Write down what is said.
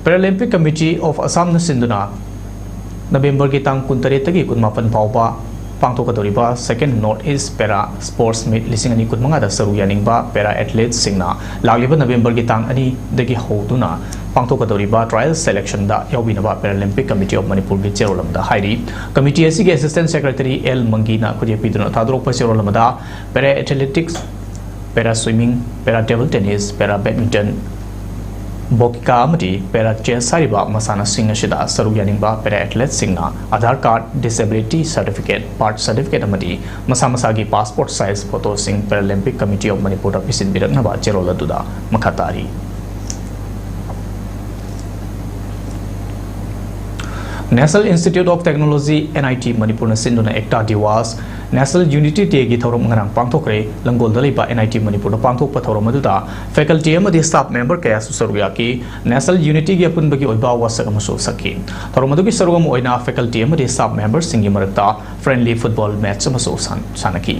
Paralympic Committee of Assam na sinduna November ki tang 13 kunmapan pauba pangthokadori second Northeast Para Sports Meet lising ani kunmanga da saru yaning ba para athletes singna lagliba November ki tang ani dagi hoduna pangthokadori trial selection da yawina ba Paralympic Committee of Manipur ki cherolam da hairi committee asi ke assistant secretary L Mangina kuje piduna thadrok pa cherolam da para athletics para swimming para table tennis para badminton Bokika amati para chess sariba masana singh shida saru yaning ba para athlete singna Aadhaar card disability certificate part certificate amati masa masagi passport size photo sing Paralympic Committee of Manipur pisin birakna ba cherola duda makhatari National Institute of Technology NIT Manipur na sinduna ekta diwas National Unity Day gi thorom ngarang pangthokre langol daliba NIT Manipur na pangthok pa thorom aduda faculty amadi staff member kaya su saruya ki National Unity gi apun bagi oiba wasak amasu sakhi thorom adu gi sarugam oina faculty amadi staff members singi marakta friendly football match amasu sanaki